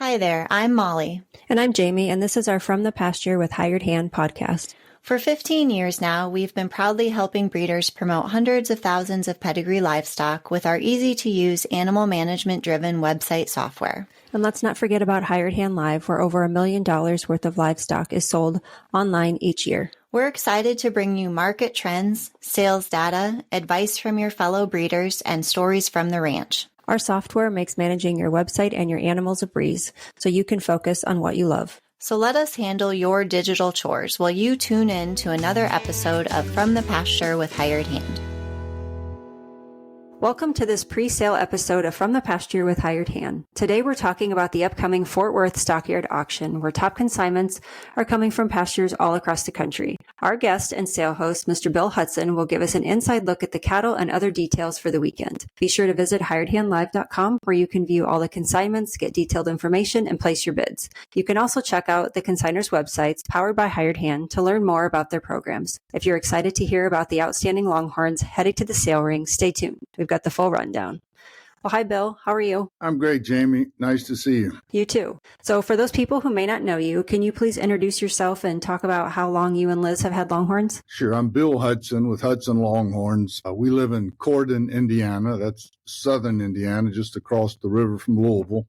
Hi there, I'm Molly. And I'm Jamie, and this is our From the Pasture with Hired Hand podcast. For 15 years now, we've been proudly helping breeders promote hundreds of thousands of pedigree livestock with our easy-to-use animal management-driven website software. And let's not forget about Hired Hand Live, where over $1 million worth of livestock is sold online each year. We're excited to bring you market trends, sales data, advice from your fellow breeders, and stories from the ranch. Our software makes managing your website and your animals a breeze, so you can focus on what you love. So let us handle your digital chores while you tune in to another episode of From the Pasture with Hired Hand. Welcome to this pre-sale episode of From the Pasture with Hired Hand. Today we're talking about the upcoming Fort Worth Stockyard auction, where top consignments are coming from pastures all across the country. Our guest and sale host, Mr. Bill Hudson, will give us an inside look at the cattle and other details for the weekend. Be sure to visit hiredhandlive.com, where you can view all the consignments, get detailed information, and place your bids. You can also check out the consigners' websites, powered by Hired Hand, to learn more about their programs. If you're excited to hear about the outstanding Longhorns headed to the sale ring, stay tuned. We've got the full rundown. Well, hi, Bill. How are you? I'm great, Jamie. Nice to see you. You too. So for those people who may not know you, can you please introduce yourself and talk about how long you and Liz have had Longhorns? Sure. I'm Bill Hudson with Hudson Longhorns. We live in Corydon, Indiana. That's southern Indiana, just across the river from Louisville.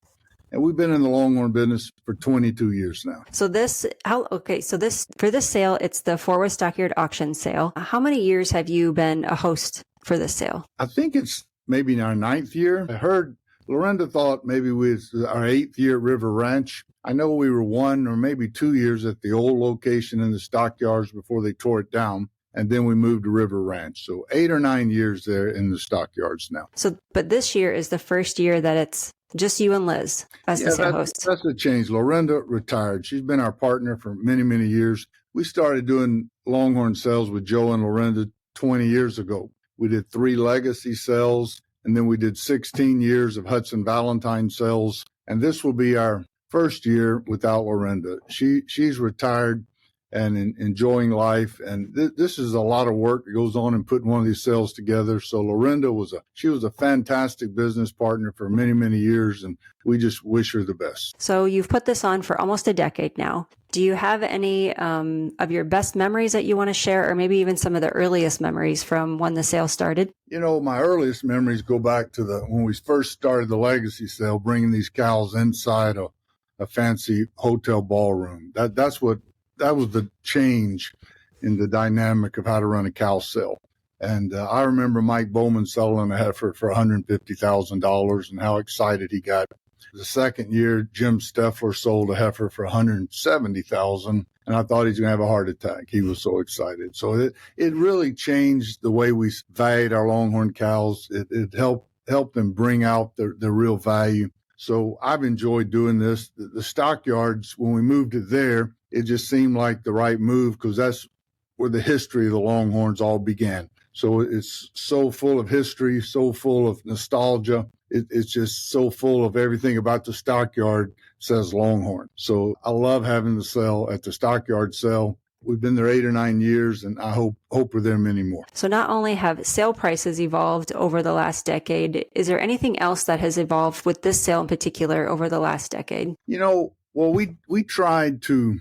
And we've been in the Longhorn business for 22 years now. So for this sale, it's the Fort Worth Stockyard auction sale. How many years have you been a host for this sale? I think it's maybe in our 9th year. I heard Lorinda thought maybe we was our 8th year at River Ranch. I know we were 1 or maybe 2 years at the old location in the stockyards before they tore it down. And then we moved to River Ranch. So 8 or 9 years there in the stockyards now. But this year is the first year that it's just you and Liz as the sale hosts. That's a change. Lorinda retired. She's been our partner for many, many years. We started doing Longhorn sales with Joe and Lorinda 20 years ago. We did 3 legacy sales, and then we did 16 years of Hudson Valentine sales. And this will be our first year without Lorinda. She's retired and enjoying life. And this is a lot of work that goes on in putting one of these sales together. So Lorinda was a fantastic business partner for many, many years, and we just wish her the best. So you've put this on for almost a decade now. Do you have any of your best memories that you want to share, or maybe even some of the earliest memories from when the sale started? You know, my earliest memories go back to when we first started the legacy sale, bringing these cows inside a fancy hotel ballroom. That was the change in the dynamic of how to run a cow sale. And I remember Mike Bowman selling a heifer for $150,000 and how excited he got. The second year, Jim Steffler sold a heifer for $170,000, and I thought he was going to have a heart attack. He was so excited. So it really changed the way we valued our Longhorn cows. It helped them bring out their real value. So I've enjoyed doing this. The stockyards, when we moved it there, it just seemed like the right move because that's where the history of the Longhorns all began. So it's so full of history, so full of nostalgia. It's just so full of everything about the stockyard says Longhorn. So I love having the sale at the stockyard sale. We've been there 8 or 9 years, and I hope we're there many more. So not only have sale prices evolved over the last decade, is there anything else that has evolved with this sale in particular over the last decade? You know, well, we tried to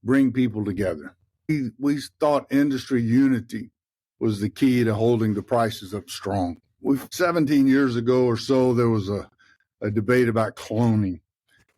bring people together. We thought industry unity was the key to holding the prices up strong. 17 years ago or so, there was a debate about cloning,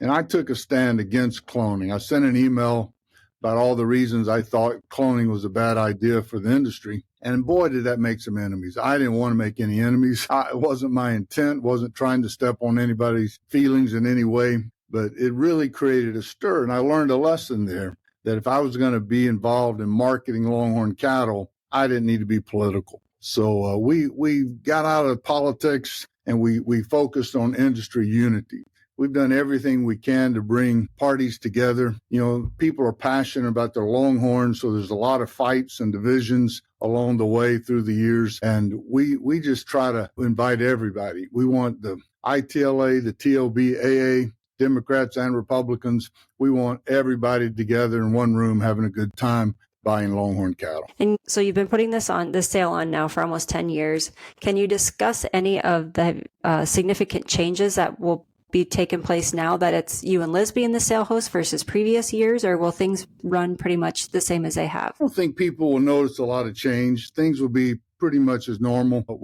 and I took a stand against cloning. I sent an email about all the reasons I thought cloning was a bad idea for the industry. And boy, did that make some enemies. I didn't want to make any enemies. It wasn't my intent, wasn't trying to step on anybody's feelings in any way, but it really created a stir. And I learned a lesson there that if I was going to be involved in marketing Longhorn cattle, I didn't need to be political. So we got out of politics and we focused on industry unity. We've done everything we can to bring parties together. You know, people are passionate about their Longhorns, so there's a lot of fights and divisions along the way through the years. And we just try to invite everybody. We want the ITLA, the TOB, AA, Democrats and Republicans. We want everybody together in one room having a good time buying Longhorn cattle. And so you've been putting this sale on now for almost 10 years. Can you discuss any of the significant changes that will be taking place now that it's you and Liz being the sale host versus previous years, or will things run pretty much the same as they have? I don't think people will notice a lot of change. Things will be pretty much as normal. But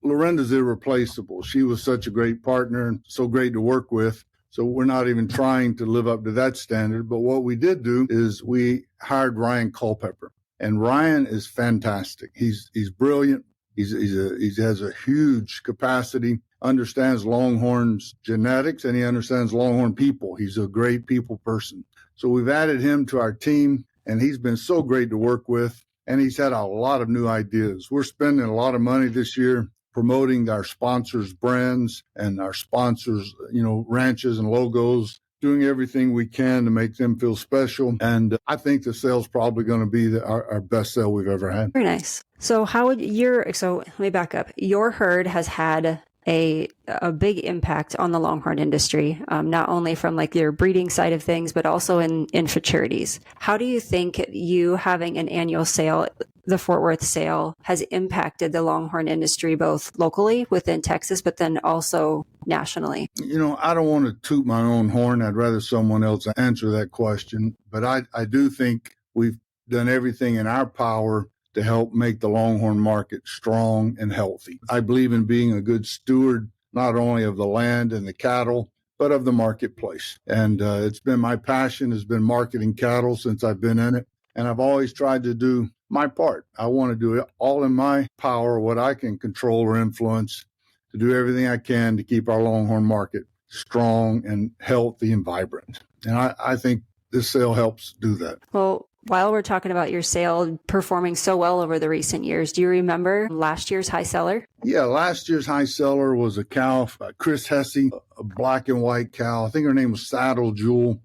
Lorenda's irreplaceable. She was such a great partner and so great to work with. So we're not even trying to live up to that standard. But what we did do is we hired Ryan Culpepper. And Ryan is fantastic. He's brilliant. He has a huge capacity, understands Longhorns genetics, and he understands Longhorn people. He's a great people person. So we've added him to our team, and he's been so great to work with. And he's had a lot of new ideas. We're spending a lot of money this year promoting our sponsors' brands and our sponsors, ranches and logos, doing everything we can to make them feel special. And I think the sale's probably going to be our best sale we've ever had. Very nice. So let me back up. Your herd has had a big impact on the Longhorn industry, not only from like your breeding side of things, but also in futurities. How do you think you having an annual sale, the Fort Worth sale, has impacted the Longhorn industry, both locally within Texas, but then also nationally? I don't want to toot my own horn. I'd rather someone else answer that question. But I do think we've done everything in our power to help make the Longhorn market strong and healthy. I believe in being a good steward, not only of the land and the cattle, but of the marketplace. And it's been my passion has been marketing cattle since I've been in it. And I've always tried to do my part. I want to do it all in my power, what I can control or influence, to do everything I can to keep our Longhorn market strong and healthy and vibrant. And I think this sale helps do that. Well, while we're talking about your sale performing so well over the recent years, do you remember last year's high seller? Yeah, last year's high seller was a cow, Chris Hesse, a black and white cow. I think her name was Saddle Jewel,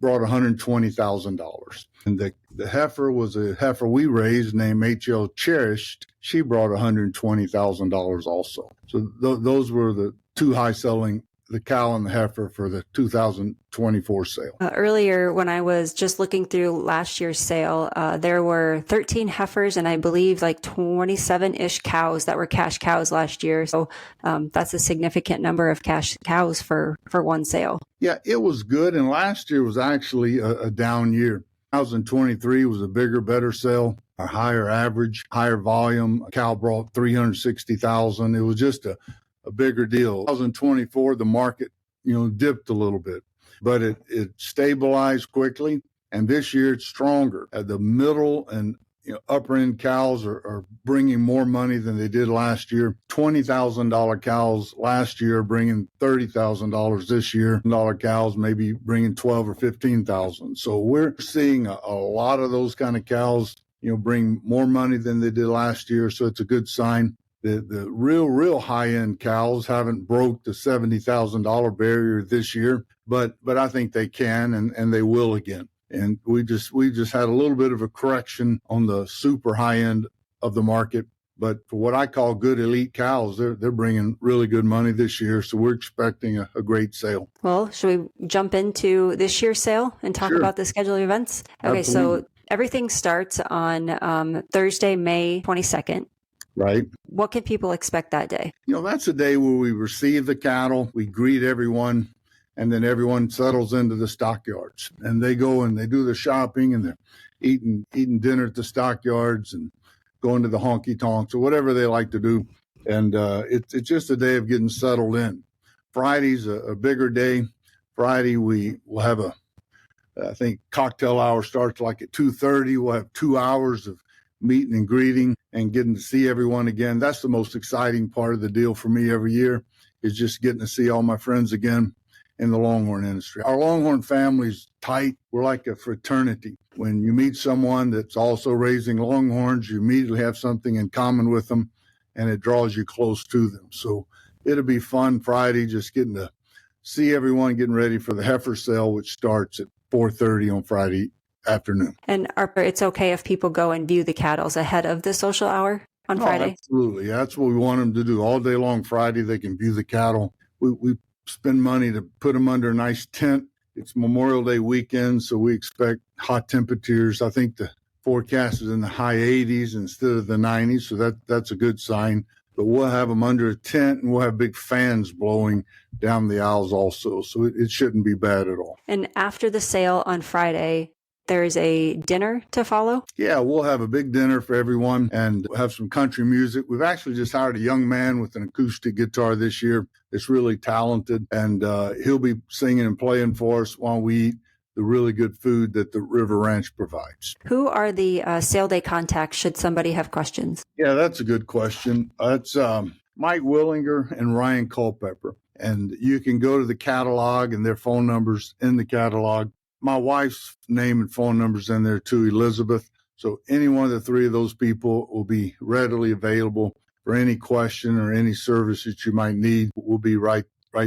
brought $120,000. And the heifer was a heifer we raised named H.L. Cherished. She brought $120,000 also. So those were the two high selling, the cow and the heifer, for the 2024 sale. Earlier, when I was just looking through last year's sale, there were 13 heifers and I believe like 27-ish cows that were cash cows last year. So that's a significant number of cash cows for one sale. Yeah, it was good. And last year was actually a down year. 2023 was a bigger, better sale, a higher average, higher volume. A cow brought $360,000. It was just a bigger deal. 2024, the market, dipped a little bit, but it stabilized quickly. And this year it's stronger. The middle and upper end cows are bringing more money than they did last year. $20,000 cows last year bringing $30,000 this year. Dollar cows maybe bringing $12,000 or $15,000. So we're seeing a lot of those kind of cows, bring more money than they did last year. So it's a good sign. The real high-end cows haven't broke the $70,000 barrier this year, but I think they can and they will again. And we just had a little bit of a correction on the super high end of the market. But for what I call good elite cows, they're bringing really good money this year. So we're expecting a great sale. Well, should we jump into this year's sale and talk about the schedule of events? Okay, Absolutely. So everything starts on Thursday, May 22nd. Right. What can people expect that day? That's a day where we receive the cattle, we greet everyone, and then everyone settles into the stockyards. And they go and they do the shopping and they're eating dinner at the stockyards and going to the honky tonks or whatever they like to do. And it's just a day of getting settled in. Friday's a bigger day. Friday we will have I think cocktail hour starts like at 2:30. We'll have 2 hours of meeting and greeting and getting to see everyone again. That's the most exciting part of the deal for me every year, is just getting to see all my friends again in the Longhorn industry. Our Longhorn family's tight. We're like a fraternity. When you meet someone that's also raising Longhorns, you immediately have something in common with them, and it draws you close to them. So it'll be fun Friday, just getting to see everyone getting ready for the heifer sale, which starts at 4:30 on Friday afternoon. And it's okay if people go and view the cattle ahead of the social hour on Friday? Absolutely. That's what we want them to do. All day long Friday, they can view the cattle. We spend money to put them under a nice tent. It's Memorial Day weekend, so we expect hot temperatures. I think the forecast is in the high 80s instead of the 90s, so that's a good sign. but we'll have them under a tent, and we'll have big fans blowing down the aisles also. So it shouldn't be bad at all. And after the sale on Friday, there's a dinner to follow? Yeah, we'll have a big dinner for everyone and have some country music. We've actually just hired a young man with an acoustic guitar this year that's really talented, and he'll be singing and playing for us while we eat the really good food that the River Ranch provides. Who are the sale day contacts should somebody have questions? Yeah, that's a good question. That's Mike Willinger and Ryan Culpepper. And you can go to the catalog, and their phone numbers in the catalog. My wife's name and phone numbers in there too, Elizabeth. So any one of the three of those people will be readily available for any question or any service that you might need. We'll be right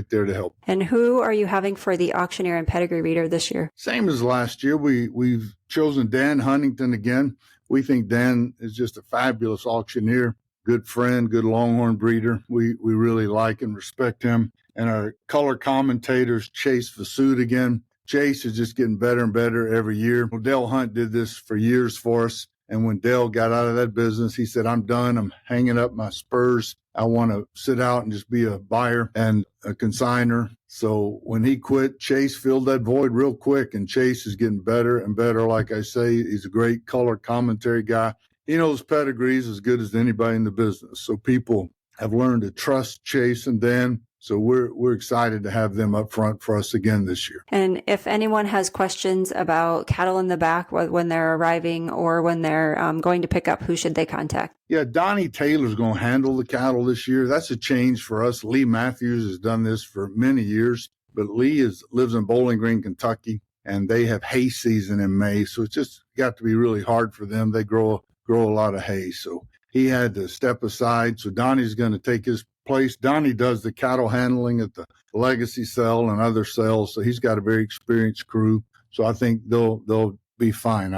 there to help. And who are you having for the auctioneer and pedigree reader this year? Same as last year. We've chosen Dan Huntington again. We think Dan is just a fabulous auctioneer, good friend, good Longhorn breeder. We really like and respect him. And our color commentators, Chase Vasud again. Chase is just getting better and better every year. Well, Dale Hunt did this for years for us. And when Dale got out of that business, he said, I'm done. I'm hanging up my spurs. I want to sit out and just be a buyer and a consigner. So when he quit, Chase filled that void real quick. And Chase is getting better and better. Like I say, he's a great color commentary guy. He knows pedigrees as good as anybody in the business. So people have learned to trust Chase and Dan. So we're excited to have them up front for us again this year. And if anyone has questions about cattle in the back when they're arriving or when they're going to pick up, who should they contact? Yeah, Donnie Taylor's going to handle the cattle this year. That's a change for us. Lee Matthews has done this for many years, but Lee lives in Bowling Green, Kentucky, and they have hay season in May. So it's just got to be really hard for them. They grow a lot of hay. So he had to step aside. So Donnie's going to take his place. Donnie does the cattle handling at the Legacy sale and other sales, so he's got a very experienced crew. So I think they'll be fine.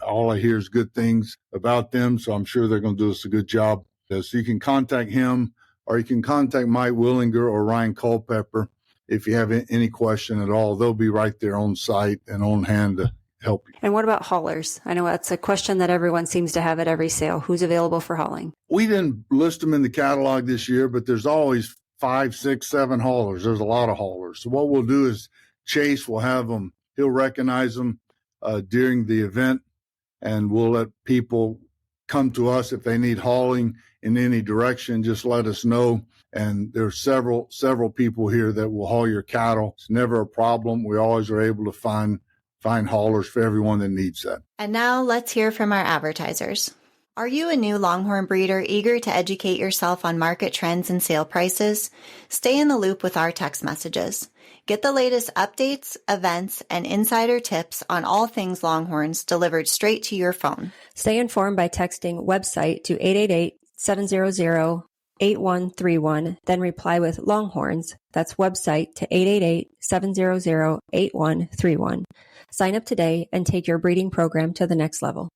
All I hear is good things about them, so I'm sure they're going to do us a good job. So you can contact him, or you can contact Mike Willinger or Ryan Culpepper if you have any question at all. They'll be right there on site and on hand to help you. And what about haulers? I know that's a question that everyone seems to have at every sale. Who's available for hauling? We didn't list them in the catalog this year, but there's always 5, 6, 7 haulers. There's a lot of haulers. So what we'll do is Chase will have them. He'll recognize them during the event, and we'll let people come to us if they need hauling in any direction. Just let us know. And there's several people here that will haul your cattle. It's never a problem. We always are able to find haulers for everyone that needs that. And now let's hear from our advertisers. Are you a new Longhorn breeder eager to educate yourself on market trends and sale prices? Stay in the loop with our text messages. Get the latest updates, events, and insider tips on all things Longhorns delivered straight to your phone. Stay informed by texting website to 888-700-8131, then reply with Longhorns. That's website to 888-700-8131. Sign up today and take your breeding program to the next level.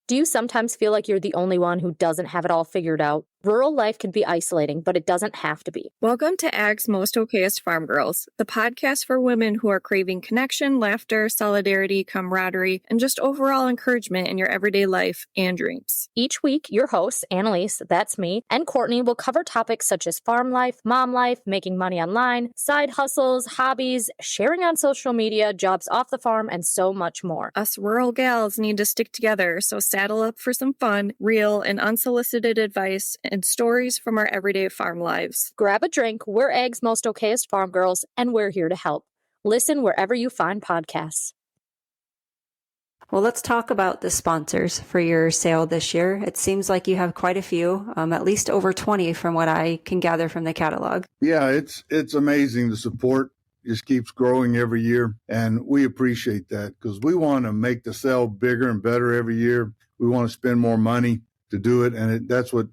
Do you sometimes feel like you're the only one who doesn't have it all figured out? Rural life can be isolating, but it doesn't have to be. Welcome to Ag's Most Okayest Farm Girls, the podcast for women who are craving connection, laughter, solidarity, camaraderie, and just overall encouragement in your everyday life and dreams. Each week, your hosts, Annalise, that's me, and Courtney will cover topics such as farm life, mom life, making money online, side hustles, hobbies, sharing on social media, jobs off the farm, and so much more. Us rural gals need to stick together, so saddle up for some fun, real, and unsolicited advice and stories from our everyday farm lives. Grab a drink, we're Ag's Most Okayest Farm Girls, and we're here to help. Listen wherever you find podcasts. Well, let's talk about the sponsors for your sale this year. It seems like you have quite a few, at least over 20 from what I can gather from the catalog. Yeah, it's amazing. The support just keeps growing every year, and we appreciate that because we want to make the sale bigger and better every year. We want to spend more money to do it, and that's where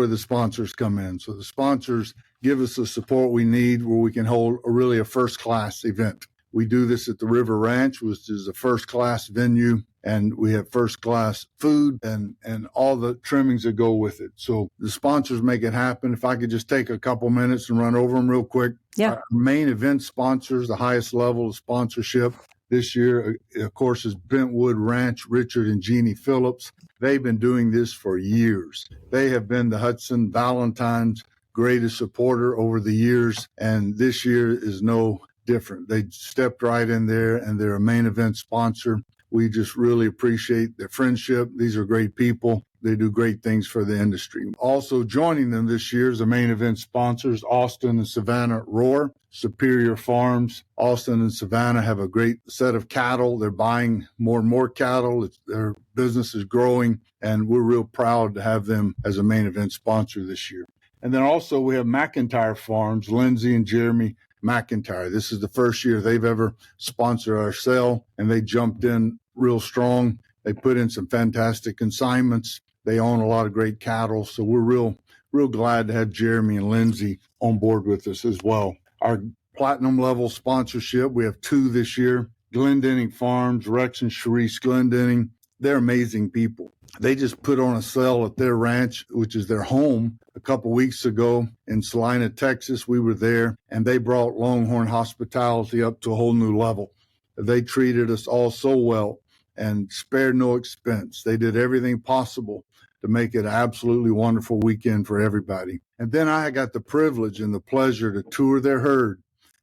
the sponsors come in. So the sponsors give us the support we need where we can hold a first-class event. We do this at the River Ranch, which is a first-class venue, and we have first-class food and all the trimmings that go with it. So the sponsors make it happen. If I could just take a couple minutes and run over them real quick. Yeah. Our main event sponsors, the highest level of sponsorship, This year, of course, is Bentwood Ranch, Richard and Jeannie Phillips. They've been doing this for years. They have been the Hudson Valentine's greatest supporter over the years, and this year is no different. They stepped right in there, and they're a main event sponsor. We just really appreciate their friendship. These are great people. They do great things for the industry. Also joining them this year as the main event sponsors, Austin and Savannah Roar, Superior Farms. Austin and Savannah have a great set of cattle. They're buying more and more cattle. Their business is growing, and we're real proud to have them as a main event sponsor this year. And then also we have McIntyre Farms, Lindsay and Jeremy McIntyre. This is the first year they've ever sponsored our sale, and they jumped in real strong. They put in some fantastic consignments. They own a lot of great cattle, so we're real glad to have Jeremy and Lindsay on board with us as well. Our platinum level sponsorship, we have 2 this year. Glendenning Farms, Rex and Sharice Glendenning. They're amazing people. They just put on a sale at their ranch, which is their home, a couple weeks ago in Salina, Texas. We were there, and they brought Longhorn hospitality up to a whole new level. They treated us all so well and spared no expense. They did everything possible to make it an absolutely wonderful weekend for everybody. And then I got the privilege and the pleasure to tour their herd,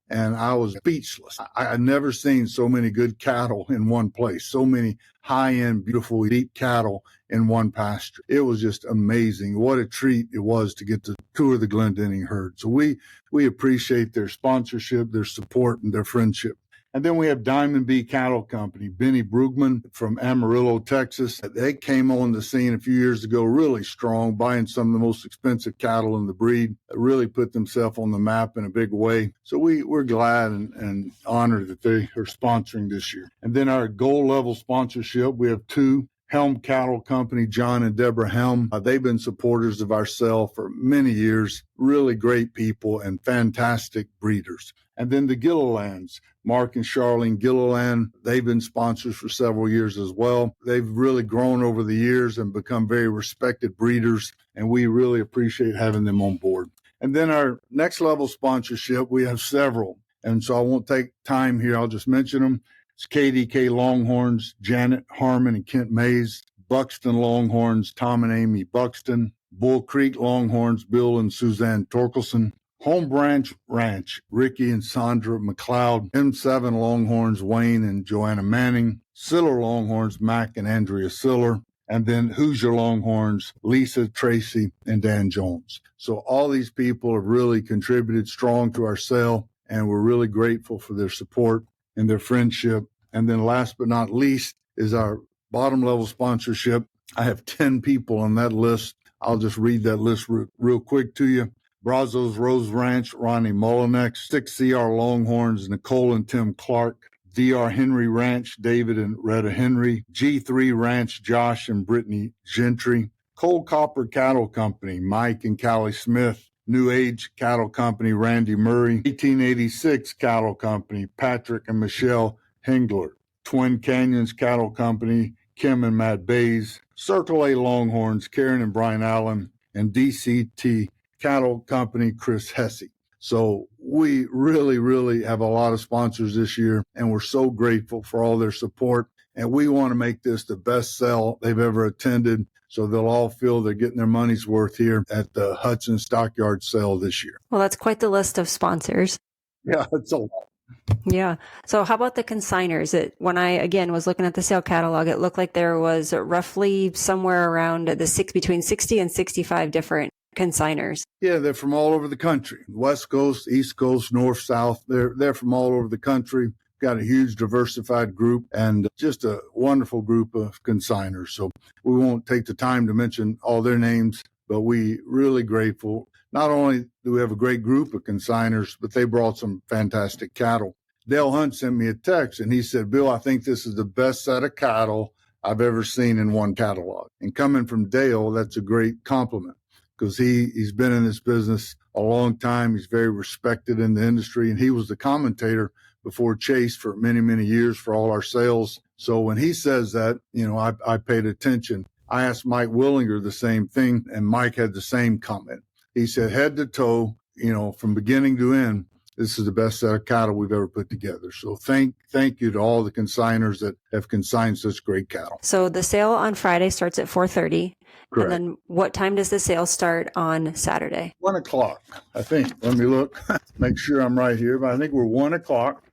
and I was speechless. I had never seen so many good cattle in one place, so many high-end, beautiful, elite cattle in one pasture. It was just amazing. What a treat it was to get to tour the Glendenning herd. So we appreciate their sponsorship, their support, and their friendship. And then we have Diamond B Cattle Company, Benny Brugman from Amarillo, Texas. They came on the scene a few years ago really strong, buying some of the most expensive cattle in the breed, really put themselves on the map in a big way. So we're glad and honored that they are sponsoring this year. And then our gold level sponsorship, we have 2. Helm Cattle Company, John and Deborah Helm. They've been supporters of our sale for many years. Really great people and fantastic breeders. And then the Gillilands, Mark and Charlene Gilliland, they've been sponsors for several years as well. They've really grown over the years and become very respected breeders, and we really appreciate having them on board. And then our next level sponsorship, we have several, and so I won't take time here. I'll just mention them. It's KDK Longhorns, Janet Harmon and Kent Mays, Buxton Longhorns, Tom and Amy Buxton, Bull Creek Longhorns, Bill and Suzanne Torkelson, Home Branch Ranch, Ricky and Sandra McLeod, M7 Longhorns, Wayne and Joanna Manning, Siller Longhorns, Mac and Andrea Siller, and then Hoosier Longhorns, Lisa, Tracy, and Dan Jones. So all these people have really contributed strong to our sale, and we're really grateful for their support and their friendship. And then last but not least is our bottom level sponsorship. I have 10 people on that list. I'll just read that list real quick to you. Brazos Rose Ranch, Ronnie Mullinex, 6CR Longhorns, Nicole and Tim Clark, DR Henry Ranch, David and Retta Henry, G3 Ranch, Josh and Brittany Gentry, Cold Copper Cattle Company, Mike and Callie Smith, New Age Cattle Company, Randy Murray, 1886 Cattle Company, Patrick and Michelle Hengler, Twin Canyons Cattle Company, Kim and Matt Bays, Circle A Longhorns, Karen and Brian Allen, and DCT Cattle Company, Chris Hesse. So we really, really have a lot of sponsors this year, and we're so grateful for all their support. And we want to make this the best sale they've ever attended, so they'll all feel they're getting their money's worth here at the Hudson Stockyard sale this year. Well, that's quite the list of sponsors. Yeah, it's a lot. Yeah. So how about the consigners? When I, again, was looking at the sale catalog, it looked like there was roughly somewhere around between 60 and 65 different consigners. Yeah, they're from all over the country. West Coast, East Coast, North, South. They're from all over the country. Got a huge diversified group and just a wonderful group of consigners. So we won't take the time to mention all their names, but we really grateful. Not only do we have a great group of consigners, but they brought some fantastic cattle. Dale Hunt sent me a text and he said, Bill, I think this is the best set of cattle I've ever seen in one catalog. And coming from Dale, that's a great compliment because he's been in this business a long time. He's very respected in the industry, and he was the commentator before Chase for many, many years for all our sales. So when he says that, I paid attention. I asked Mike Willinger the same thing, and Mike had the same comment. He said, head to toe, from beginning to end, this is the best set of cattle we've ever put together. So thank you to all the consigners that have consigned such great cattle. So the sale on Friday starts at 4:30. Correct. And then what time does the sale start on Saturday? 1 o'clock, I think. Let me look, make sure I'm right here. But I think we're 1 o'clock.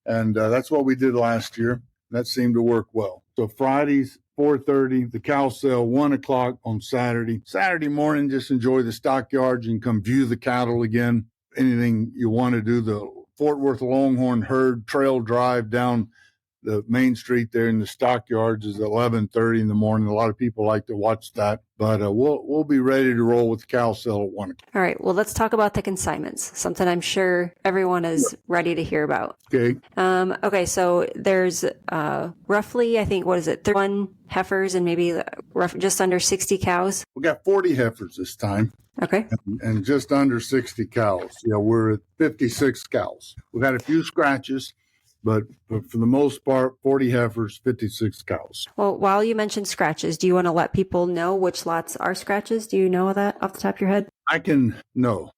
And that's what we did last year. That seemed to work well. So Fridays, 4:30, the cow sale, 1 o'clock on Saturday. Saturday morning, just enjoy the stockyards and come view the cattle again. Anything you want to do, the Fort Worth Longhorn herd trail drive down the main street there in the stockyards is 11:30 in the morning. A lot of people like to watch that, but we'll be ready to roll with the cow sale at 1 o'clock. All right. Well, let's talk about the consignments, something I'm sure everyone is ready to hear about. Okay. Okay. So there's roughly, I think, 31 heifers and maybe just under 60 cows. We got 40 heifers this time. Okay. And just under 60 cows. Yeah, we're at 56 cows. We've had a few scratches, but for the most part, 40 heifers, 56 cows. Well, while you mentioned scratches, do you want to let people know which lots are scratches? Do you know that off the top of your head? I can know,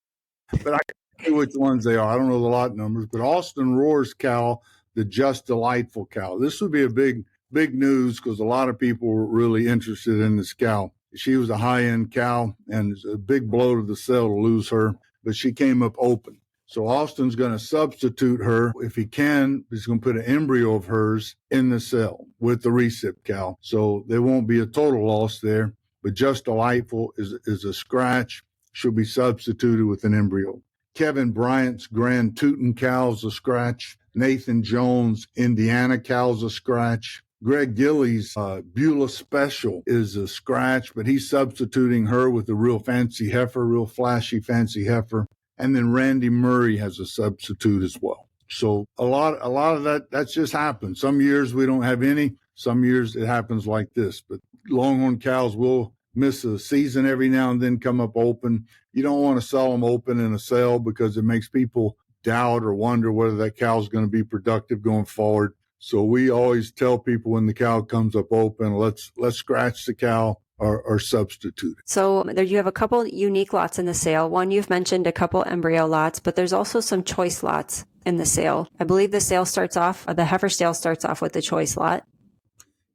but I can say which ones they are. I don't know the lot numbers, but Austin Roar's cow, the Just Delightful cow. This would be a big news because a lot of people were really interested in this cow. She was a high-end cow, and it's a big blow to the sale to lose her, but she came up open. So Austin's going to substitute her. If he can, he's going to put an embryo of hers in the cell with the recip cow. So there won't be a total loss there. But Just Delightful is a scratch. She'll be substituted with an embryo. Kevin Bryant's Grand Tootin' cow's a scratch. Nathan Jones' Indiana cow's a scratch. Greg Gillies' Beulah Special is a scratch, but he's substituting her with a real fancy heifer, real flashy fancy heifer. And then Randy Murray has a substitute as well. So a lot of that's just happened. Some years we don't have any. Some years it happens like this. But Longhorn cows will miss a season every now and then, come up open. You don't want to sell them open in a sale because it makes people doubt or wonder whether that cow is going to be productive going forward. So we always tell people when the cow comes up open, let's scratch the cow or substitute. So there you have a couple unique lots in the sale. One, you've mentioned a couple embryo lots, but there's also some choice lots in the sale. I believe the heifer sale starts off with the choice lot.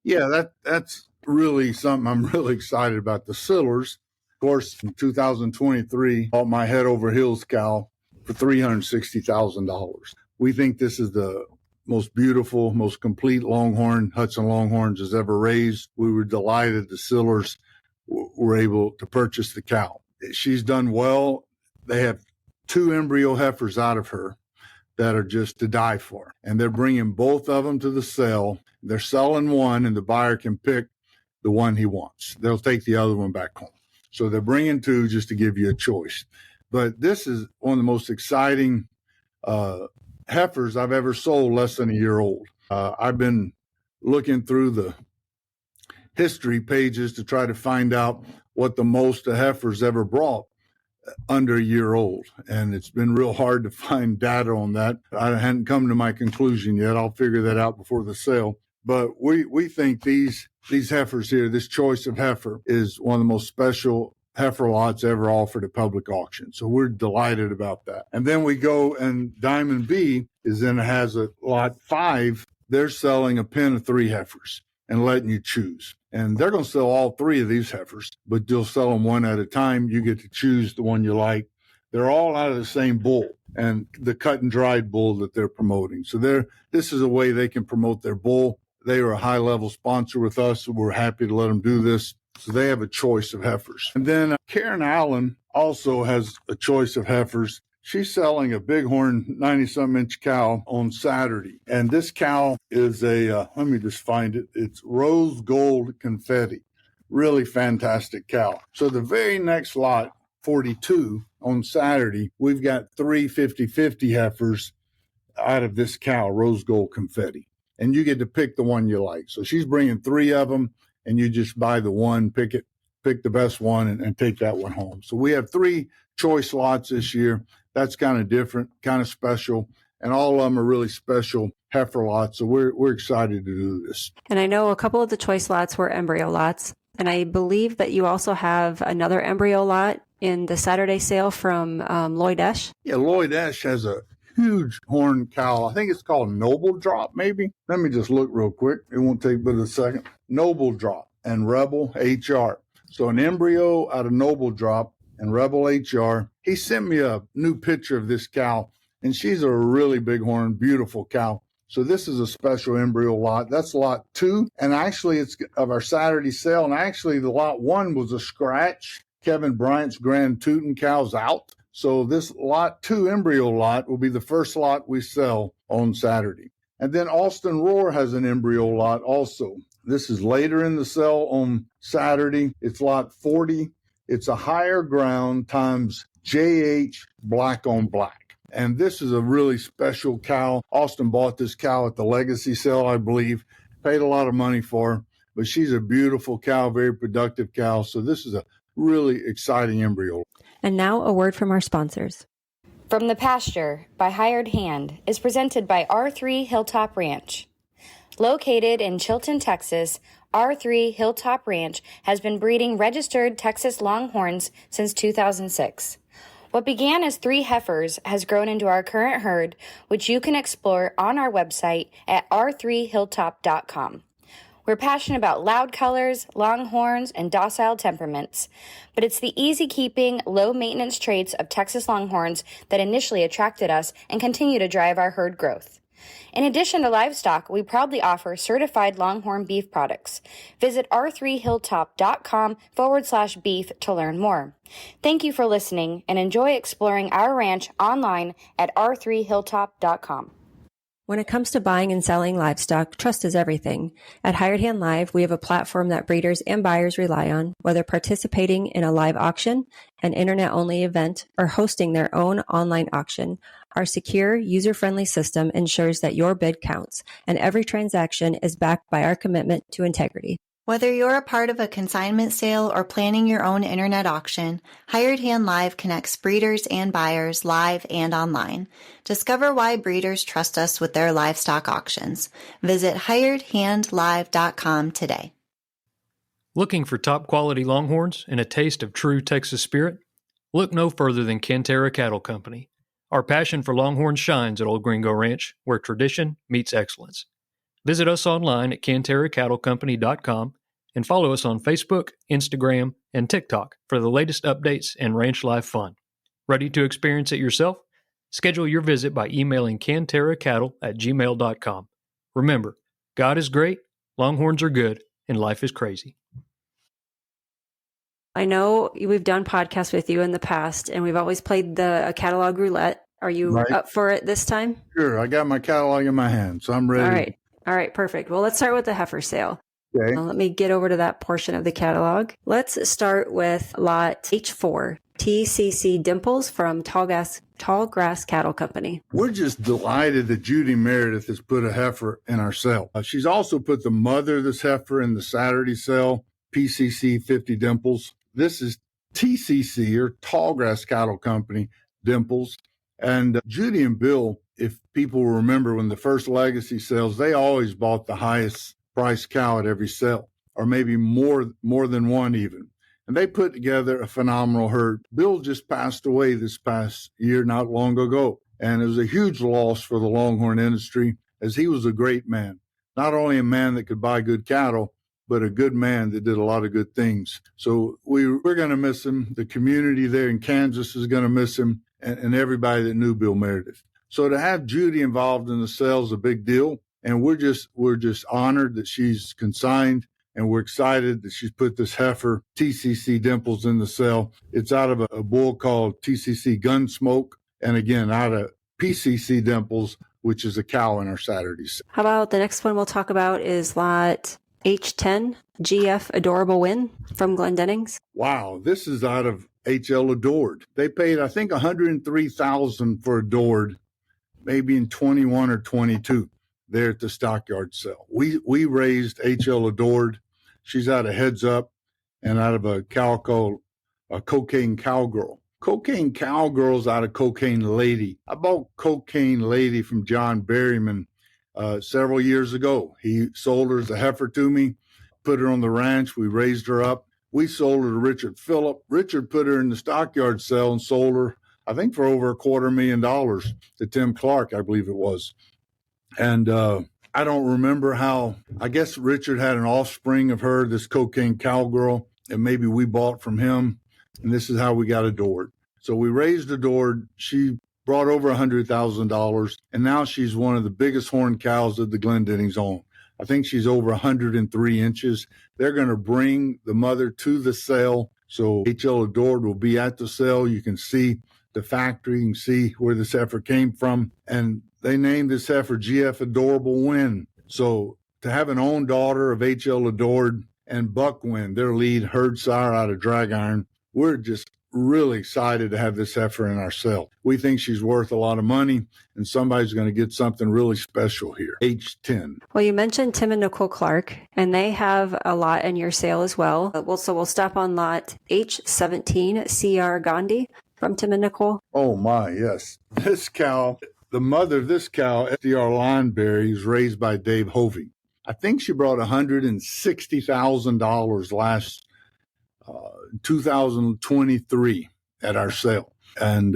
Yeah, that's really something I'm really excited about. The Sillers, of course, in 2023, bought my head over heels cow for $360,000. We think this is the most beautiful, most complete Longhorn Hudson Longhorns has ever raised. We were delighted the Sillers were able to purchase the cow. She's done well. They have 2 embryo heifers out of her that are just to die for. And they're bringing both of them to the sale. They're selling one, and the buyer can pick the one he wants. They'll take the other one back home. So they're bringing 2 just to give you a choice. But this is one of the most exciting heifers I've ever sold less than a year old. I've been looking through the history pages to try to find out what the most a heifer's ever brought under a year old. And it's been real hard to find data on that. I hadn't come to my conclusion yet. I'll figure that out before the sale. But we think these heifers here, this choice of heifer, is one of the most special heifer lots ever offered at public auction. So we're delighted about that. And then we go, and Diamond B has a lot 5. They're selling a pen of 3 heifers and letting you choose. And they're going to sell all 3 of these heifers, but they'll sell them one at a time. You get to choose the one you like. They're all out of the same bull and the cut and dried bull that they're promoting. So this is a way they can promote their bull. They are a high level sponsor with us, so we're happy to let them do this. So they have a choice of heifers. And then Karen Allen also has a choice of heifers. She's selling a bighorn 90-some inch cow on Saturday. And this cow is let me just find it. It's rose gold confetti. Really fantastic cow. So the very next lot, 42, on Saturday, we've got 3 50-50 heifers out of this cow, rose gold confetti. And you get to pick the one you like. So she's bringing 3 of them. And you just buy the one, pick the best one, and take that one home. So we have 3 choice lots this year. That's kind of different, kind of special, and all of them are really special heifer lots. So we're excited to do this. And I know a couple of the choice lots were embryo lots, and I believe that you also have another embryo lot in the Saturday sale from Lloyd Esch. Yeah, Lloyd Esch has a huge horn cow. I think it's called Noble Drop, maybe. Let me just look real quick. It won't take but a second. Noble Drop and Rebel HR. So an embryo out of Noble Drop and Rebel HR. He sent me a new picture of this cow, and she's a really big horn, beautiful cow. So this is a special embryo lot. That's lot 2. And actually, it's of our Saturday sale. And actually, the lot 1 was a scratch. Kevin Bryant's Grand Tootin' cow's out. So this lot 2 embryo lot will be the first lot we sell on Saturday. And then Austin Roar has an embryo lot also. This is later in the sale on Saturday. It's lot 40. It's a higher ground times JH black on black. And this is a really special cow. Austin bought this cow at the legacy sale, I believe. Paid a lot of money for her, but she's a beautiful cow, very productive cow. So this is a really exciting embryo. And now a word from our sponsors. From the Pasture by Hired Hand is presented by R3 Hilltop Ranch. Located in Chilton, Texas, R3 Hilltop Ranch has been breeding registered Texas Longhorns since 2006. What began as 3 heifers has grown into our current herd, which you can explore on our website at r3hilltop.com. We're passionate about loud colors, longhorns, and docile temperaments, but it's the easy-keeping, low-maintenance traits of Texas Longhorns that initially attracted us and continue to drive our herd growth. In addition to livestock, we proudly offer certified Longhorn beef products. Visit r3hilltop.com/beef to learn more. Thank you for listening and enjoy exploring our ranch online at r3hilltop.com. When it comes to buying and selling livestock, trust is everything. At Hired Hand Live, we have a platform that breeders and buyers rely on, whether participating in a live auction, an internet-only event, or hosting their own online auction. Our secure, user-friendly system ensures that your bid counts, and every transaction is backed by our commitment to integrity. Whether you're a part of a consignment sale or planning your own internet auction, Hired Hand Live connects breeders and buyers live and online. Discover why breeders trust us with their livestock auctions. Visit hiredhandlive.com today. Looking for top quality Longhorns and a taste of true Texas spirit? Look no further than Cantera Cattle Company. Our passion for Longhorns shines at Old Gringo Ranch, where tradition meets excellence. Visit us online at CanteraCattleCompany.com and follow us on Facebook, Instagram, and TikTok for the latest updates and ranch life fun. Ready to experience it yourself? Schedule your visit by emailing CanteraCattle@gmail.com. Remember, God is great, Longhorns are good, and life is crazy. I know we've done podcasts with you in the past, and we've always played the catalog roulette. Are you up for it this time? Sure. I got my catalog in my hand, so I'm ready. All right, perfect. Well, let's start with the heifer sale. Okay. Let me get over to that portion of the catalog. Let's start with lot H4, TCC Dimples from Tallgrass Cattle Company. We're just delighted that Judy Meredith has put a heifer in our sale. She's also put the mother of this heifer in the Saturday sale, PCC 50 Dimples. This is TCC, or Tallgrass Cattle Company, Dimples. And Judy and Bill, if people remember when the first legacy sales, they always bought the highest priced cow at every sale, or maybe more than one even. And they put together a phenomenal herd. Bill just passed away this past year, not long ago. And it was a huge loss for the Longhorn industry, as he was a great man. Not only a man that could buy good cattle, but a good man that did a lot of good things. So we're going to miss him. The community there in Kansas is going to miss him, and everybody that knew Bill Meredith. So to have Judy involved in the sale is a big deal. And we're just honored that she's consigned, and we're excited that she's put this heifer, TCC Dimples, in the sale. It's out of a bull called TCC Gunsmoke, and again, out of PCC Dimples, which is a cow in our Saturday sale. How about the next one we'll talk about is lot H10, GF Adorable Win from Glendennings. Wow, this is out of HL Adored. They paid, I think, $103,000 for Adored, maybe in 21 or 22. There at the Stockyard sale. We raised HL Adored. She's out of Heads Up and out of a cow called Cocaine Cowgirl. Cocaine Cowgirl's out of Cocaine Lady. I bought Cocaine Lady from John Berryman several years ago. He sold her as a heifer to me, put her on the ranch. We raised her up. We sold her to Richard Phillip. Richard put her in the Stockyard sale and sold her, I think for over $250,000 to Tim Clark, I believe it was. And I don't remember how, I guess Richard had an offspring of her, this cocaine cowgirl, and maybe we bought from him. And this is how we got adored. So we raised adored. She brought over $100,000, and now she's one of the biggest horn cows that the Glendennings own. I think she's over 103 inches. They're going to bring the mother to the sale. So HL Adored will be at the sale. You can see the factory, you can see where this heifer came from. And they named this heifer GF Adorable Win. So to have an own daughter of HL Adored and Buck Win, their lead herd sire out of Drag Iron, we're just really excited to have this heifer in our sale. We think she's worth a lot of money, and somebody's going to get something really special here. H10. Well, you mentioned Tim and Nicole Clark, and they have a lot in your sale as well. So we'll stop on lot H17, CR Gandhi from Tim and Nicole. Oh my, yes. This cow, the mother of this cow, FDR Lineberry, is raised by Dave Hovey. I think she brought $160,000 last 2023 at our sale, and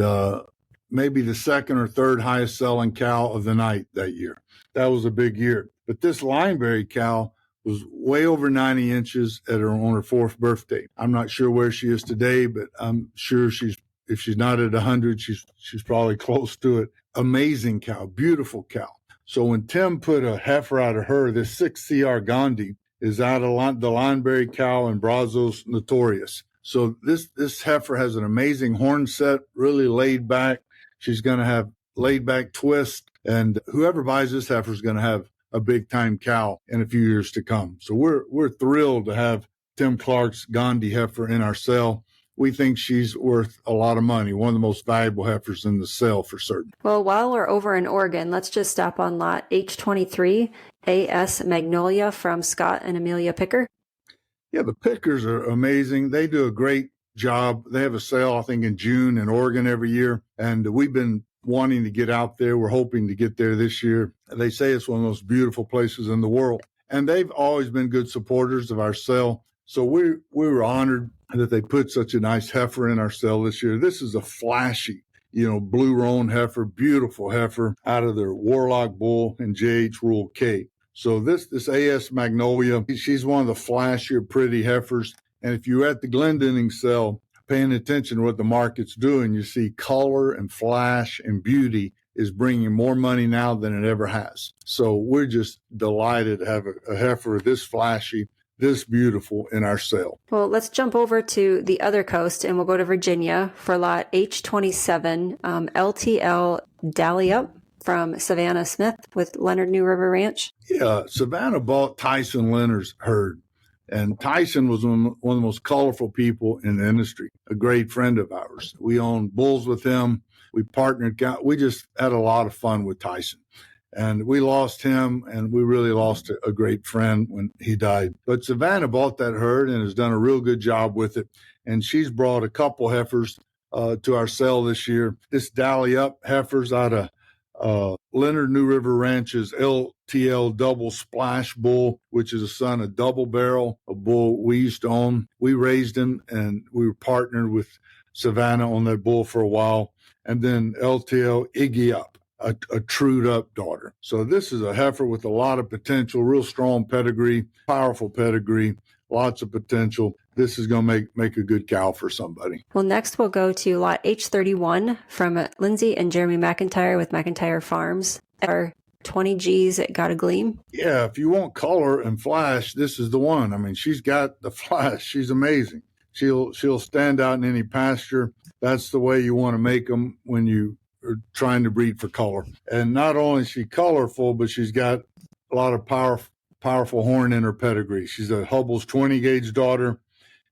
maybe the second or third highest selling cow of the night that year. That was a big year. But this Lineberry cow was way over 90 inches on her fourth birthday. I'm not sure where she is today, but I'm sure if she's not at 100, she's probably close to it. Amazing cow, beautiful cow. So when Tim put a heifer out of her, this 6 CR Gandhi is out of the Lineberry cow and Brazos Notorious. So this heifer has an amazing horn set, really laid back. She's going to have laid back twist, and whoever buys this heifer is going to have a big time cow in a few years to come. So we're thrilled to have Tim Clark's Gandhi heifer in our sale. We think she's worth a lot of money, one of the most valuable heifers in the sale for certain. Well, while we're over in Oregon, let's just stop on lot H23, AS Magnolia from Scott and Amelia Picker. Yeah, the Pickers are amazing. They do a great job. They have a sale, I think, in June in Oregon every year. And we've been wanting to get out there. We're hoping to get there this year. They say it's one of the most beautiful places in the world. And they've always been good supporters of our sale. So we were honored that they put such a nice heifer in our sale this year. This is a flashy, blue roan heifer, beautiful heifer out of their Warlock Bull and JH Rule K. So this AS Magnolia, she's one of the flashier, pretty heifers. And if you're at the Glendenning sale, paying attention to what the market's doing, you see color and flash and beauty is bringing more money now than it ever has. So we're just delighted to have a heifer this flashy, this beautiful in our sale. Well, let's jump over to the other coast and we'll go to Virginia for lot H27, LTL Dally-Up from Savannah Smith with Leonard New River Ranch. Yeah, Savannah bought Tyson Leonard's herd. And Tyson was one of the most colorful people in the industry, a great friend of ours. We owned bulls with him. We partnered. We just had a lot of fun with Tyson. And we lost him, and we really lost a great friend when he died. But Savannah bought that herd and has done a real good job with it. And she's brought a couple heifers to our sale this year. This Dally-Up heifer's out of Leonard New River Ranch's LTL Double Splash Bull, which is a son of Double Barrel, a bull we used to own. We raised him, and we were partnered with Savannah on that bull for a while. And then LTL Iggy Up, a trued up daughter. So this is a heifer with a lot of potential, real strong pedigree, powerful pedigree, lots of potential. This is going to make a good cow for somebody. Well, next we'll go to lot H31 from Lindsay and Jeremy McIntyre with McIntyre Farms. Our 20 G's at Got a Gleam. Yeah, if you want color and flash, this is the one. I mean, she's got the flash. She's amazing. She'll stand out in any pasture. That's the way you want to make them when you are trying to breed for color. And not only is she colorful, but she's got a lot of powerful horn in her pedigree. She's a Hubbell's 20 gauge daughter.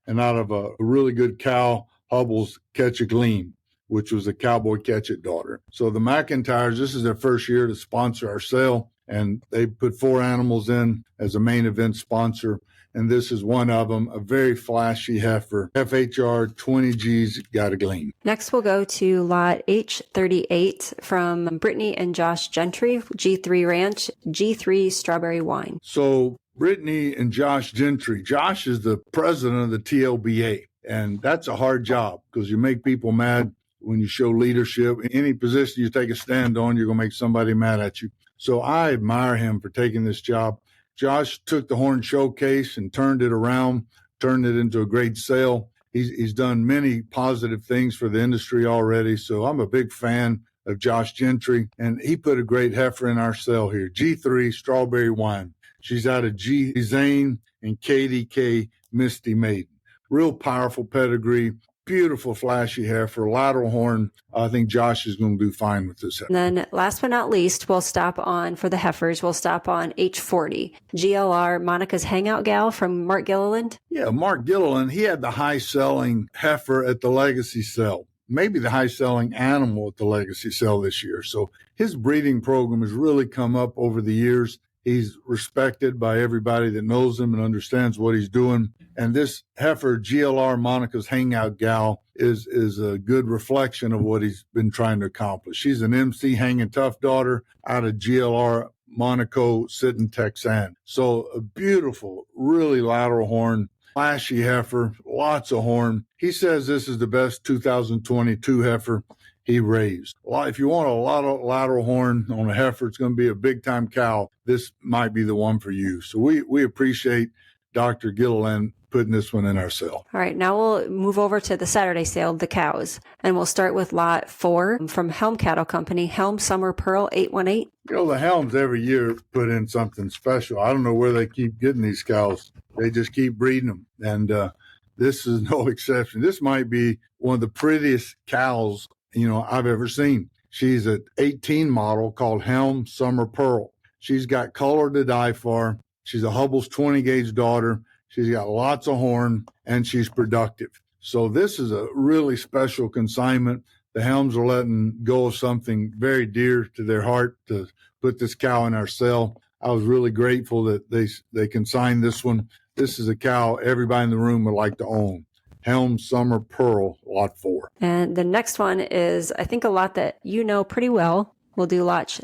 And out of a really good cow, Hubbell's Catch a Gleam, which was a Cowboy Catch It daughter. So the McIntyres, this is their first year to sponsor our sale, and they put 4 animals in as a main event sponsor, and this is one of them, a very flashy heifer, FHR 20G's Got a Gleam. Next we'll go to lot H38 from Brittany and Josh Gentry, G3 Ranch, G3 Strawberry Wine. So Brittany and Josh Gentry. Josh is the president of the TLBA, and that's a hard job because you make people mad when you show leadership. Any position you take a stand on, you're going to make somebody mad at you. So I admire him for taking this job. Josh took the Horn Showcase and turned it around, turned it into a great sale. He's done many positive things for the industry already. So I'm a big fan of Josh Gentry, and he put a great heifer in our sale here. G3 Strawberry Wine. She's out of G Zane and KDK Misty Maiden. Real powerful pedigree. Beautiful, flashy heifer, lateral horn. I think Josh is going to do fine with this heifer. And then last but not least, we'll stop on, for the heifers, we'll stop on H40, GLR, Monica's Hangout Gal from Mark Gilliland. Yeah, Mark Gilliland, he had the high-selling heifer at the Legacy Sale, maybe the high-selling animal at the Legacy Sale this year. So his breeding program has really come up over the years. He's respected by everybody that knows him and understands what he's doing. And this heifer, GLR Monica's Hangout Gal, is a good reflection of what he's been trying to accomplish. She's an MC Hanging Tough daughter out of GLR Monaco, sitting Texan. So a beautiful, really lateral horn, flashy heifer, lots of horn. He says this is the best 2022 heifer he raised. If you want a lot of lateral horn on a heifer, it's going to be a big-time cow. This might be the one for you. So we appreciate Dr. Gilliland putting this one in our sale. All right, now we'll move over to the Saturday sale, the cows. And we'll start with lot 4 from Helm Cattle Company, Helm Summer Pearl 818. You know, the Helms every year put in something special. I don't know where they keep getting these cows. They just keep breeding them. And this is no exception. This might be one of the prettiest cows I've ever seen. She's an 18 model called Helm Summer Pearl. She's got color to die for. She's a Hubbell's 20 gauge daughter. She's got lots of horn and she's productive. So this is a really special consignment. The Helms are letting go of something very dear to their heart to put this cow in our sale. I was really grateful that they consigned this one. This is a cow everybody in the room would like to own. Helm Summer Pearl, lot 4. And the next one is, I think, a lot that you know pretty well. We'll do lot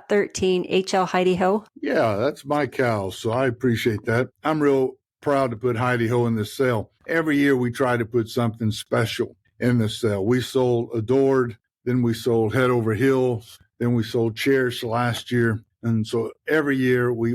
13, HL Heidi Ho. Yeah, that's my cow, so I appreciate that. I'm real proud to put Heidi Ho in this sale. Every year we try to put something special in this sale. We sold Adored, then we sold Head Over Heels, then we sold Cherish last year. And so every year we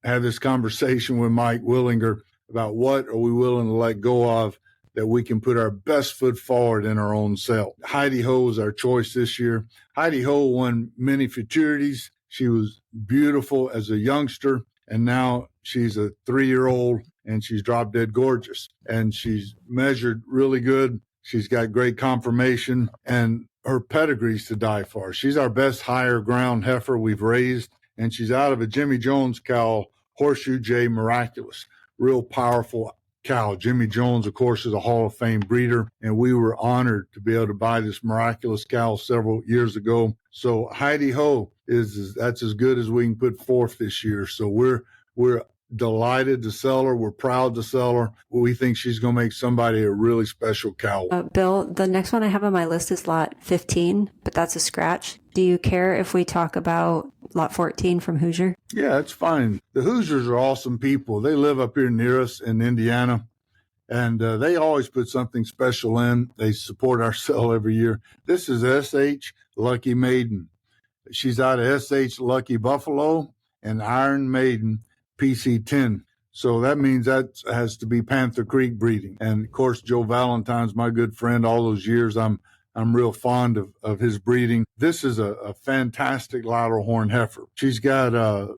have this conversation with Mike Willinger about what are we willing to let go of that we can put our best foot forward in our own sale. Heidi Ho is our choice this year. Heidi Ho won many futurities. She was beautiful as a youngster, and now she's a 3-year-old, and she's drop dead gorgeous. And she's measured really good. She's got great conformation, and her pedigree's to die for. She's our best higher ground heifer we've raised, and she's out of a Jimmy Jones cow, Horseshoe J Miraculous. Real powerful cow. Jimmy Jones, of course, is a Hall of Fame breeder, and we were honored to be able to buy this miraculous cow several years ago. So Heidi Ho that's as good as we can put forth this year. So we're delighted to sell her. We're proud to sell her. We think she's going to make somebody a really special cow. Bill, the next one I have on my list is lot 15, but that's a scratch. Do you care if we talk about lot 14 from Hoosier? Yeah, it's fine. The Hoosiers are awesome people. They live up here near us in Indiana, and they always put something special in. They support our sale every year. This is SH Lucky Maiden. She's out of SH Lucky Buffalo and Iron Maiden PC10. So that means that has to be Panther Creek breeding. And of course, Joe Valentine's my good friend all those years. I'm real fond of his breeding. This is a fantastic lateral horn heifer. She's got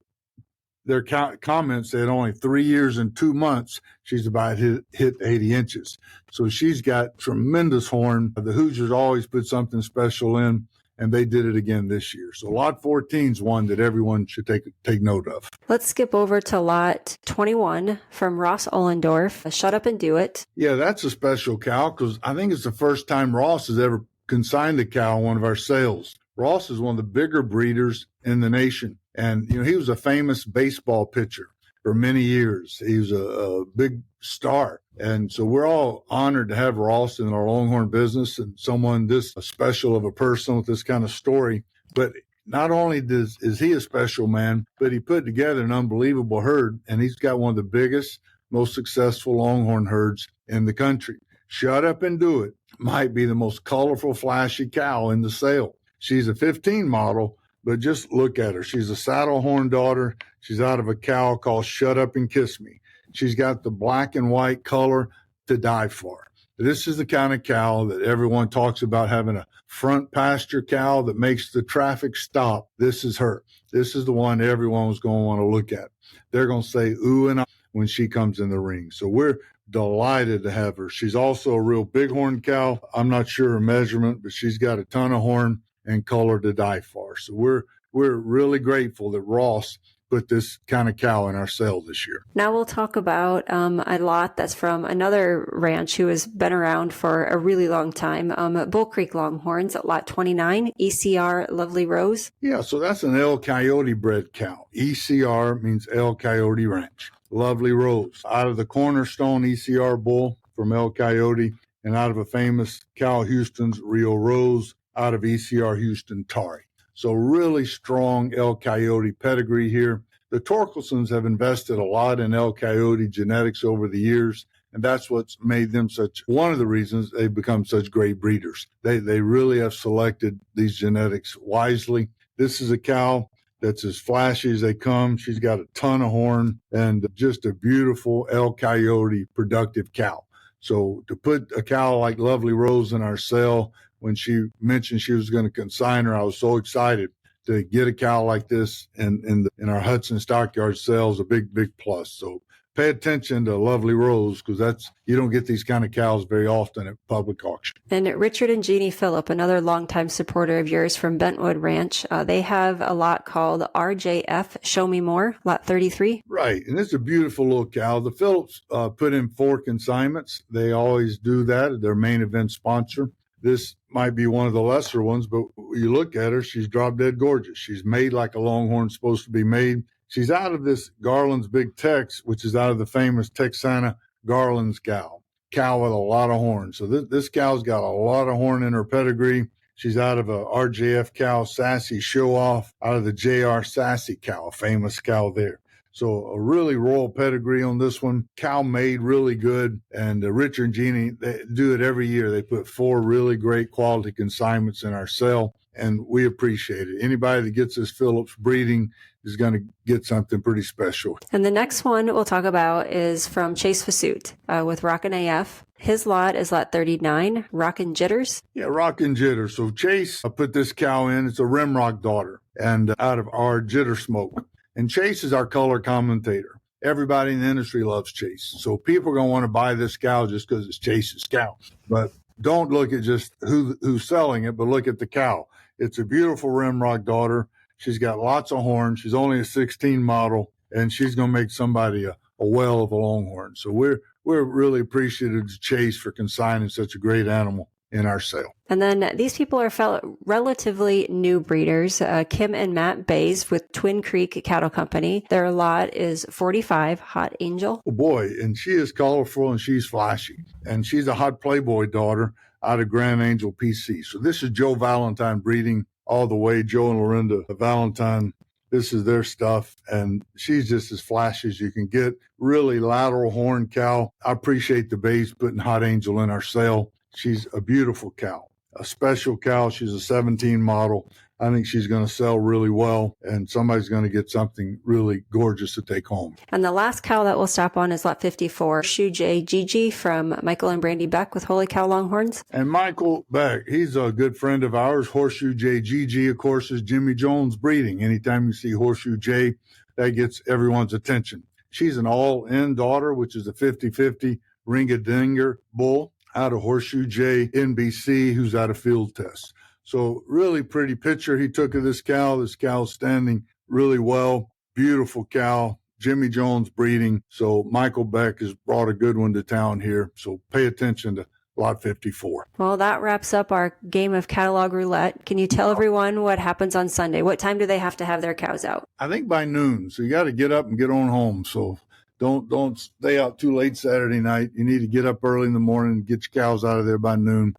their comments said only 3 years and 2 months, she's about hit 80 inches. So she's got tremendous horn. The Hoosiers always put something special in, and they did it again this year. So lot 14 is one that everyone should take note of. Let's skip over to lot 21 from Ross Ollendorf. Shut Up and Do It. Yeah, that's a special cow because I think it's the first time Ross has ever consigned a cow in one of our sales. Ross is one of the bigger breeders in the nation. And, he was a famous baseball pitcher for many years. He was a big star. And so we're all honored to have Ross in our Longhorn business and someone this special of a person with this kind of story. But not only is he a special man, but he put together an unbelievable herd, and he's got one of the biggest, most successful Longhorn herds in the country. Shut Up and Do It might be the most colorful, flashy cow in the sale. She's a 15 model, but just look at her. She's a saddle horn daughter. She's out of a cow called Shut Up and Kiss Me. She's got the black and white color to die for. This is the kind of cow that everyone talks about, having a front pasture cow that makes the traffic stop. This is her. This is the one everyone's going to want to look at. They're going to say ooh and ah when she comes in the ring. So we're delighted to have her. She's also a real bighorn cow. I'm not sure her measurement, but she's got a ton of horn and color to die for. So we're really grateful that Ross put this kind of cow in our sale this year. Now we'll talk about a lot that's from another ranch who has been around for a really long time, Bull Creek Longhorns at lot 29, ECR Lovely Rose. Yeah, so that's an El Coyote bred cow. ECR means El Coyote Ranch. Lovely Rose, out of the Cornerstone ECR bull from El Coyote, and out of a famous cow Houston's Rio Rose, out of ECR Houston Tari. So really strong El Coyote pedigree here. The Torkelsons have invested a lot in El Coyote genetics over the years, and that's what's made them one of the reasons they've become such great breeders. They really have selected these genetics wisely. This is a cow that's as flashy as they come. She's got a ton of horn and just a beautiful El Coyote productive cow. So to put a cow like Lovely Rose in our sale, when she mentioned she was going to consign her, I was so excited to get a cow like this in our Hudson Stockyards sales, a big plus. So pay attention to Lovely Rose, because you don't get these kind of cows very often at public auction. And Richard and Jeannie Phillip, another longtime supporter of yours from Bentwood Ranch, they have a lot called RJF Show Me More, lot 33. Right, and it's a beautiful little cow. The Phillips put in 4 consignments. They always do that, their main event sponsor. This might be one of the lesser ones, but you look at her, she's drop dead gorgeous. She's made like a Longhorn's supposed to be made. She's out of this Garland's Big Tex, which is out of the famous Texana Garland's cow with a lot of horn. So this cow's got a lot of horn in her pedigree. She's out of a RJF cow, Sassy Show Off, out of the JR Sassy cow, a famous cow there. So a really royal pedigree on this one. Cow made really good. And Richard and Jeannie, they do it every year. They put 4 really great quality consignments in our sale, and we appreciate it. Anybody that gets this Phillips breeding is going to get something pretty special. And the next one we'll talk about is from Chase Fasute with Rockin' AF. His lot is lot 39, Rockin' Jitters. Yeah, Rockin' Jitters. So Chase put this cow in. It's a Rimrock daughter, and out of our Jitter Smoke. And Chase is our color commentator. Everybody in the industry loves Chase. So people are going to want to buy this cow just because it's Chase's cow. But don't look at just who's selling it, but look at the cow. It's a beautiful Rimrock daughter. She's got lots of horn. She's only a 16 model, and she's going to make somebody a whale of a Longhorn. So we're really appreciative to Chase for consigning such a great animal in our sale. And then these people are relatively new breeders, Kim and Matt Bays with Twin Creek Cattle Company. Their lot is 45, Hot Angel. Oh boy, and she is colorful and she's flashy. And she's a hot Playboy daughter out of Grand Angel PC. So this is Joe Valentine breeding all the way. Joe and Lorinda Valentine, this is their stuff. And she's just as flashy as you can get. Really lateral horn cow. I appreciate the Bays putting Hot Angel in our sale. She's a beautiful cow, a special cow. She's a 17 model. I think she's going to sell really well, and somebody's going to get something really gorgeous to take home. And the last cow that we'll stop on is lot 54, Shoe J Gigi from Michael and Brandy Beck with Holy Cow Longhorns. And Michael Beck, he's a good friend of ours. Horseshoe J Gigi, of course, is Jimmy Jones breeding. Anytime you see Horseshoe J, that gets everyone's attention. She's an all-in daughter, which is a 50-50 ring-a-dinger bull out of Horseshoe J NBC, who's out of field test. So really pretty picture he took of this cow. This cow's standing really well. Beautiful cow. Jimmy Jones breeding. So Michael Beck has brought a good one to town here. So pay attention to lot 54. Well, that wraps up our game of catalog roulette. Can you tell everyone what happens on Sunday? What time do they have to have their cows out? I think by noon. So you got to get up and get on home. So don't stay out too late Saturday night. You need to get up early in the morning and get your cows out of there by noon,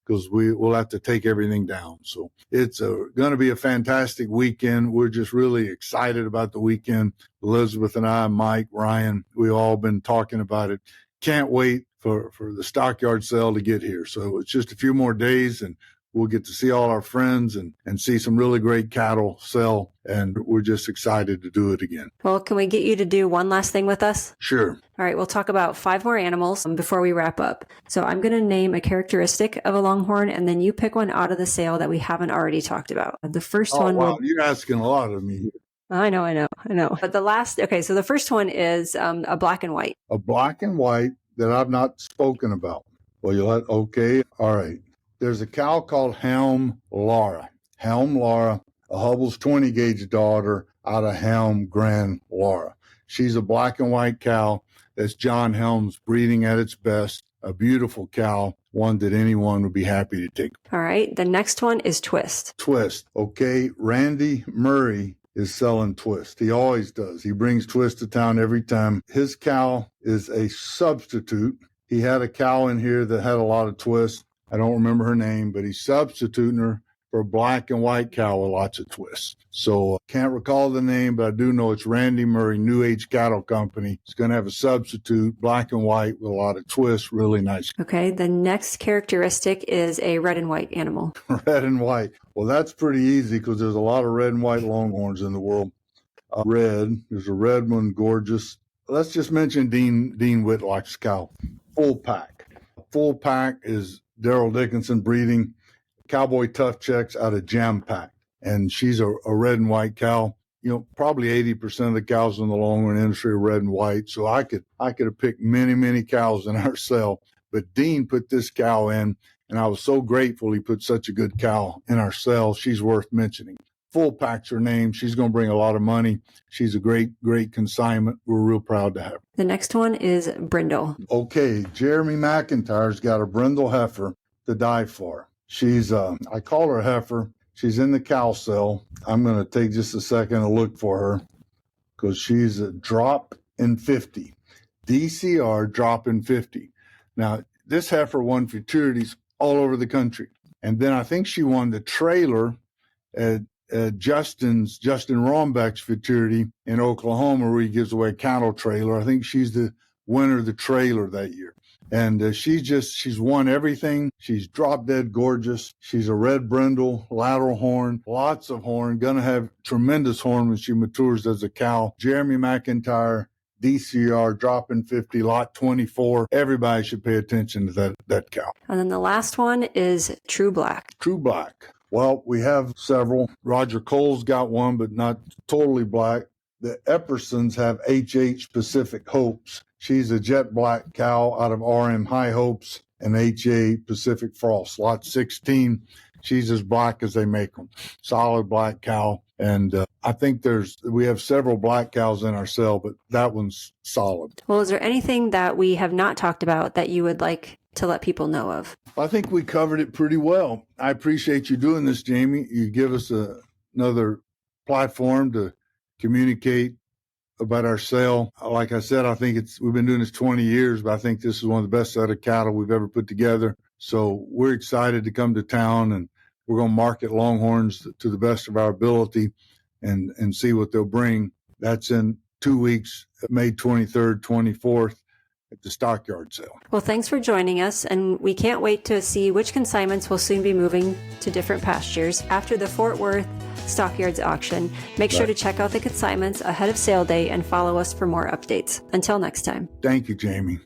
because we'll have to take everything down. So it's going to be a fantastic weekend. We're just really excited about the weekend. Elizabeth and I, Mike, Ryan, we've all been talking about it. can't wait for the stockyard sale to get here. So it's just a few more days and we'll get to see all our friends and see some really great cattle sell. And we're just excited to do it again. Well, can we get you to do one last thing with us? Sure. All right, we'll talk about 5 more animals before we wrap up. So I'm going to name a characteristic of a Longhorn, and then you pick one out of the sale that we haven't already talked about. The first one. Wow, you're asking a lot of me. I know. But so the first one is a black and white. A black and white that I've not spoken about. Well, okay. All right. There's a cow called Helm Laura, a Hubble's 20 gauge daughter out of Helm Grand Laura. She's a black and white cow that's John Helm's breeding at its best. A beautiful cow, one that anyone would be happy to take. All right. The next one is Twist. Okay. Randy Murray is selling Twist. He always does. He brings Twist to town every time. His cow is a substitute. He had a cow in here that had a lot of Twist. I don't remember her name, but he's substituting her for a black and white cow with lots of Twist. So can't recall the name, but I do know it's Randy Murray, New Age Cattle Company. It's going to have a substitute, black and white with a lot of Twist, really nice. Okay, the next characteristic is a red and white animal. Red and white. Well, that's pretty easy because there's a lot of red and white Longhorns in the world. There's a red one, gorgeous. Let's just mention Dean Whitlock's cow. Full pack is Daryl Dickinson breeding Cowboy Tough Checks out of Jam Pack. And she's a red and white cow. Probably 80% of the cows in the Longhorn industry are red and white. So I could have picked many cows in our sale. But Dean put this cow in, and I was so grateful he put such a good cow in our sale. She's worth mentioning. Full Pack's her name. She's going to bring a lot of money. She's a great consignment. We're real proud to have her. The next one is Brindle. Okay, Jeremy McIntyre's got a Brindle heifer to die for. She's, I call her Heifer. She's in the cow cell. I'm going to take just a second to look for her because she's a drop in 50. DCR drop in 50. Now, this heifer won futurities all over the country. And then I think she won the trailer at Justin Rombeck's futurity in Oklahoma, where he gives away a cattle trailer. I think she's the winner of the trailer that year. And she's won everything. She's drop dead gorgeous. She's a red brindle, lateral horn, lots of horn, gonna have tremendous horn when she matures as a cow. Jeremy McIntyre, DCR, dropping 50, lot 24. Everybody should pay attention to that cow. And then the last one is True Black. True Black. Well, we have several. Roger Cole's got one, but not totally black. The Eppersons have HH Pacific Hopes. She's a jet black cow out of RM High Hopes and HA Pacific Frost. Lot 16. She's as black as they make them. Solid black cow. And I think we have several black cows in our sale, but that one's solid. Well, is there anything that we have not talked about that you would like to let people know of? I think we covered it pretty well. I appreciate you doing this, Jamie. You give us another platform to communicate about our sale. Like I said, I think we've been doing this 20 years, but I think this is one of the best set of cattle we've ever put together. So we're excited to come to town, and we're going to market Longhorns to the best of our ability and see what they'll bring. That's in 2 weeks, May 23rd, 24th. At the Stockyard sale. Well, thanks for joining us, and we can't wait to see which consignments will soon be moving to different pastures after the Fort Worth Stockyards auction. Make sure to check out the consignments ahead of sale day and follow us for more updates. Until next time. Thank you, Jamie.